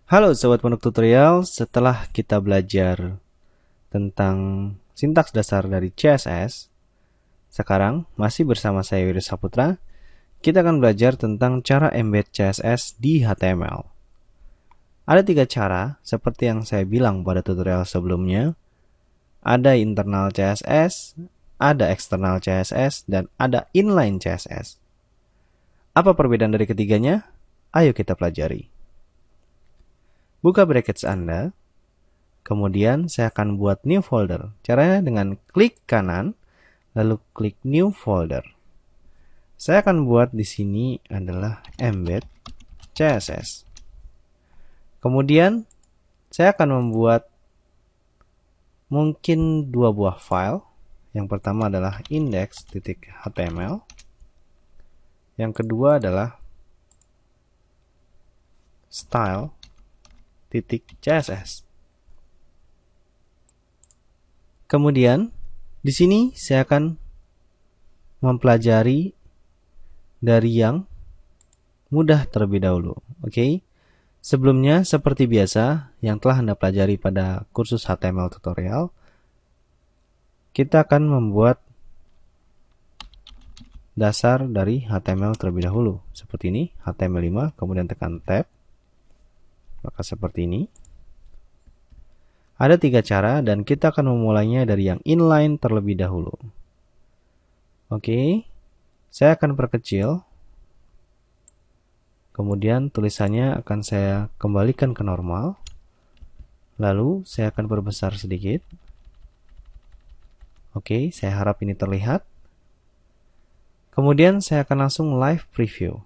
Halo Sobat Pondok Tutorial, setelah kita belajar tentang sintaks dasar dari CSS, sekarang masih bersama saya Wiro Saputra, kita akan belajar tentang cara embed CSS di HTML. Ada 3 cara, seperti yang saya bilang pada tutorial sebelumnya. Ada internal CSS, ada external CSS, dan ada inline CSS. Apa perbedaan dari ketiganya? Ayo kita pelajari. Buka brackets Anda, kemudian saya akan buat new folder. Caranya dengan klik kanan, lalu klik new folder. Saya akan buat di sini adalah embed CSS. Kemudian saya akan membuat mungkin 2 buah file. Yang pertama adalah index.html. Yang kedua adalah style.css. Kemudian di sini saya akan mempelajari dari yang mudah terlebih dahulu. Oke. Sebelumnya seperti biasa yang telah Anda pelajari pada kursus HTML tutorial, kita akan membuat dasar dari HTML terlebih dahulu. Seperti ini, HTML5, kemudian tekan tab. Maka seperti ini. Ada 3 cara dan kita akan memulainya dari yang inline terlebih dahulu. Oke, saya akan perkecil. Kemudian tulisannya akan saya kembalikan ke normal. Lalu saya akan perbesar sedikit. Oke, saya harap ini terlihat. Kemudian saya akan langsung live preview.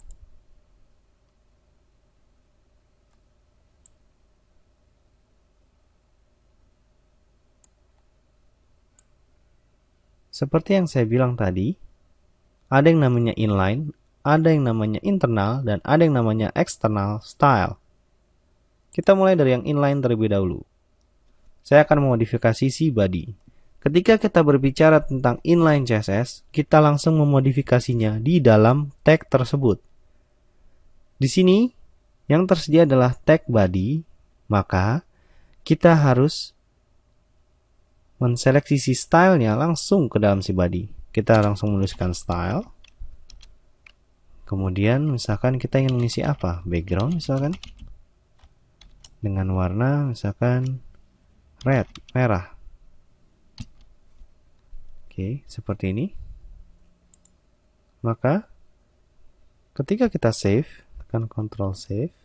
Seperti yang saya bilang tadi, ada yang namanya inline, ada yang namanya internal, dan ada yang namanya external style. Kita mulai dari yang inline terlebih dahulu. Saya akan memodifikasi si body. Ketika kita berbicara tentang inline CSS, kita langsung memodifikasinya di dalam tag tersebut. Di sini, yang tersedia adalah tag body, maka kita harus menseleksi si stylenya langsung ke dalam si body. Kita langsung menuliskan style. Kemudian misalkan kita ingin mengisi apa? Background misalkan. Dengan warna misalkan red, merah. Oke, seperti ini. Maka ketika kita save, tekan Ctrl save.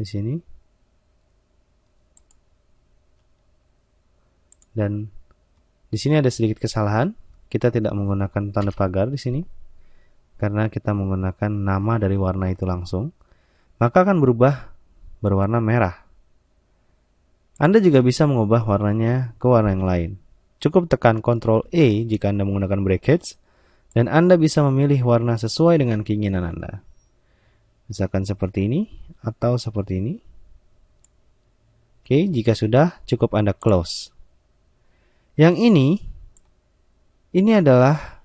Di sini. Dan di sini ada sedikit kesalahan. Kita tidak menggunakan tanda pagar di sini karena kita menggunakan nama dari warna itu langsung. Maka akan berubah berwarna merah. Anda juga bisa mengubah warnanya ke warna yang lain. Cukup tekan Ctrl E jika Anda menggunakan brackets dan Anda bisa memilih warna sesuai dengan keinginan Anda. Misalkan seperti ini atau seperti ini. Oke, jika sudah cukup Anda close. Yang ini adalah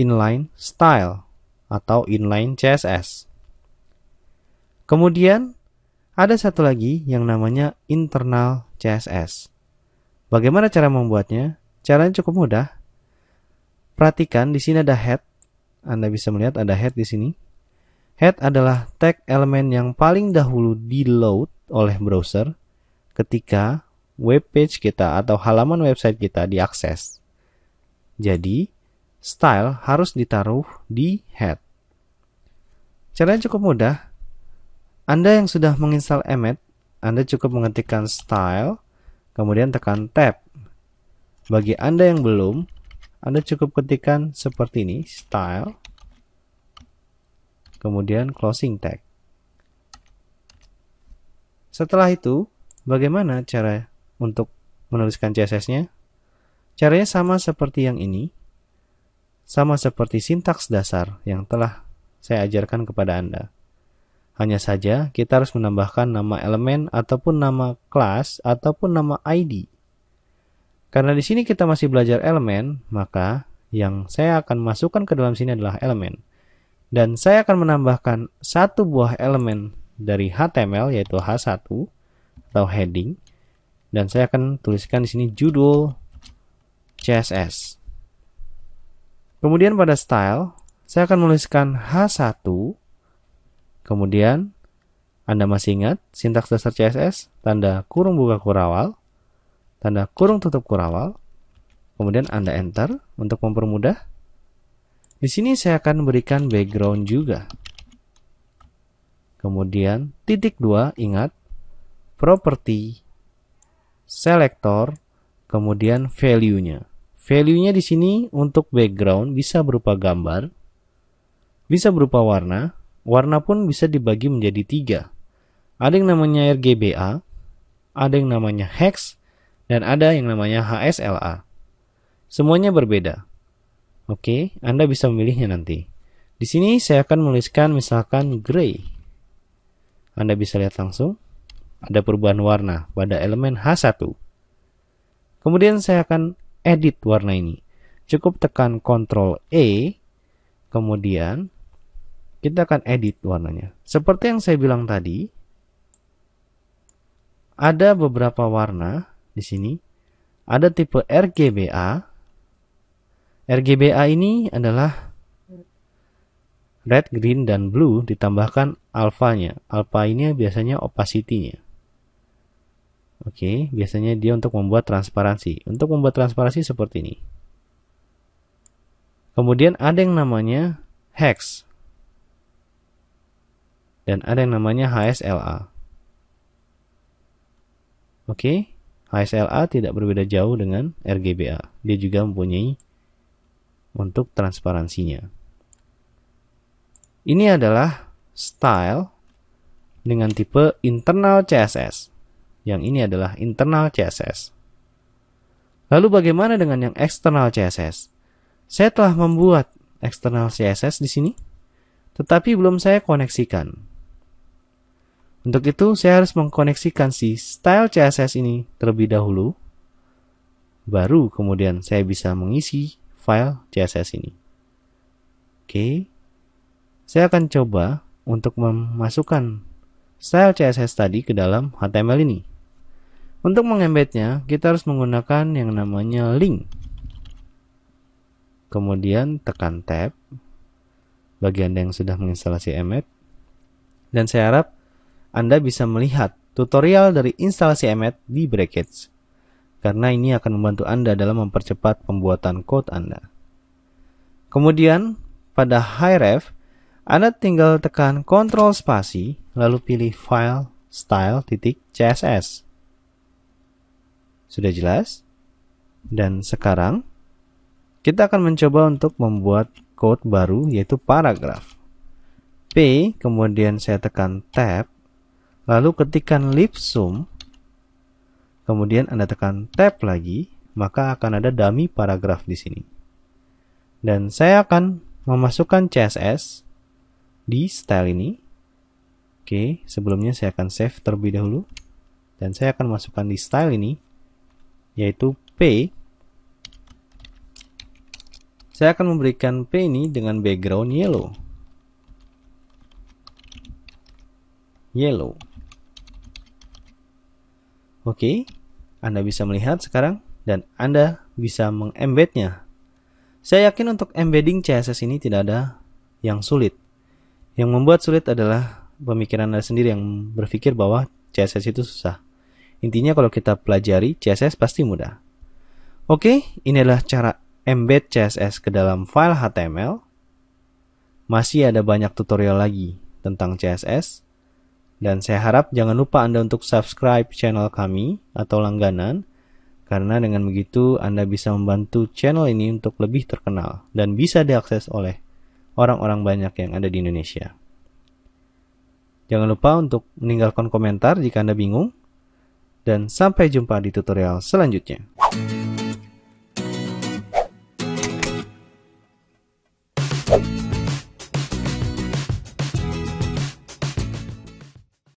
inline style atau inline CSS. Kemudian ada satu lagi yang namanya internal CSS. Bagaimana cara membuatnya? Caranya cukup mudah. Perhatikan di sini ada head. Anda bisa melihat ada head di sini. Head adalah tag elemen yang paling dahulu di-load oleh browser ketika web page kita atau halaman website kita diakses. Jadi, style harus ditaruh di head. Caranya cukup mudah. Anda yang sudah menginstal Emmet, Anda cukup mengetikkan style, kemudian tekan tab. Bagi Anda yang belum, Anda cukup ketikkan seperti ini, style, kemudian closing tag. Setelah itu, bagaimana cara untuk menuliskan CSS-nya? Caranya sama seperti yang ini. Sama seperti sintaks dasar yang telah saya ajarkan kepada Anda. Hanya saja kita harus menambahkan nama elemen ataupun nama kelas ataupun nama ID. Karena di sini kita masih belajar elemen, maka yang saya akan masukkan ke dalam sini adalah elemen. Dan saya akan menambahkan 1 buah elemen dari HTML yaitu H1 atau heading, dan saya akan tuliskan di sini judul CSS. Kemudian pada style saya akan menuliskan H1, kemudian Anda masih ingat sintaks dasar CSS, tanda kurung buka kurawal, tanda kurung tutup kurawal, kemudian Anda enter untuk mempermudah. Di sini saya akan berikan background juga. Kemudian titik 2, ingat property, selector, kemudian value-nya. Value-nya di sini untuk background bisa berupa gambar, bisa berupa warna. Warna pun bisa dibagi menjadi 3. Ada yang namanya RGBA, ada yang namanya hex, dan ada yang namanya HSLA. Semuanya berbeda. Oke, Anda bisa memilihnya nanti. Di sini saya akan menuliskan misalkan gray. Anda bisa lihat langsung ada perubahan warna pada elemen H1. Kemudian saya akan edit warna ini. Cukup tekan Ctrl E, kemudian kita akan edit warnanya. Seperti yang saya bilang tadi, ada beberapa warna di sini. Ada tipe RGBA. RGBA ini adalah red, green, dan blue ditambahkan alfanya. Alpha ini biasanya opacity-nya. Oke, biasanya dia untuk membuat transparansi. Untuk membuat transparansi seperti ini. Kemudian ada yang namanya hex. Dan ada yang namanya HSLA. Oke, HSLA tidak berbeda jauh dengan RGBA. Dia juga mempunyai untuk transparansinya. Ini adalah style dengan tipe internal CSS. Yang ini adalah internal CSS. Lalu bagaimana dengan yang external CSS? Saya telah membuat external CSS di sini, tetapi belum saya koneksikan. Untuk itu saya harus mengkoneksikan si style CSS ini terlebih dahulu, baru kemudian saya bisa mengisi file CSS ini. Oke. Saya akan coba untuk memasukkan style CSS tadi ke dalam HTML ini. Untuk mengembednya, kita harus menggunakan yang namanya link. Kemudian tekan tab bagi Anda yang sudah menginstalasi Emmet. Dan saya harap Anda bisa melihat tutorial dari instalasi Emmet di Brackets, karena ini akan membantu Anda dalam mempercepat pembuatan code Anda. Kemudian pada href, Anda tinggal tekan Ctrl spasi, lalu pilih File, Style.css. Sudah jelas? Dan sekarang, kita akan mencoba untuk membuat code baru, yaitu paragraf. P, kemudian saya tekan Tab, lalu ketikkan lipsum, kemudian Anda tekan Tab lagi, maka akan ada dummy paragraf di sini. Dan saya akan memasukkan CSS di style ini. Oke, sebelumnya saya akan save terlebih dahulu. Dan saya akan masukkan di style ini, yaitu P. Saya akan memberikan P ini dengan background yellow. Yellow. Oke, Anda bisa melihat sekarang dan Anda bisa mengembednya. Saya yakin untuk embedding CSS ini tidak ada yang sulit. Yang membuat sulit adalah pemikiran Anda sendiri yang berpikir bahwa CSS itu susah. Intinya kalau kita pelajari CSS pasti mudah. Oke, ini adalah cara embed CSS ke dalam file HTML. Masih ada banyak tutorial lagi tentang CSS. Dan saya harap jangan lupa Anda untuk subscribe channel kami atau langganan. Karena dengan begitu Anda bisa membantu channel ini untuk lebih terkenal dan bisa diakses oleh orang-orang banyak yang ada di Indonesia. Jangan lupa untuk meninggalkan komentar jika Anda bingung. Dan sampai jumpa di tutorial selanjutnya.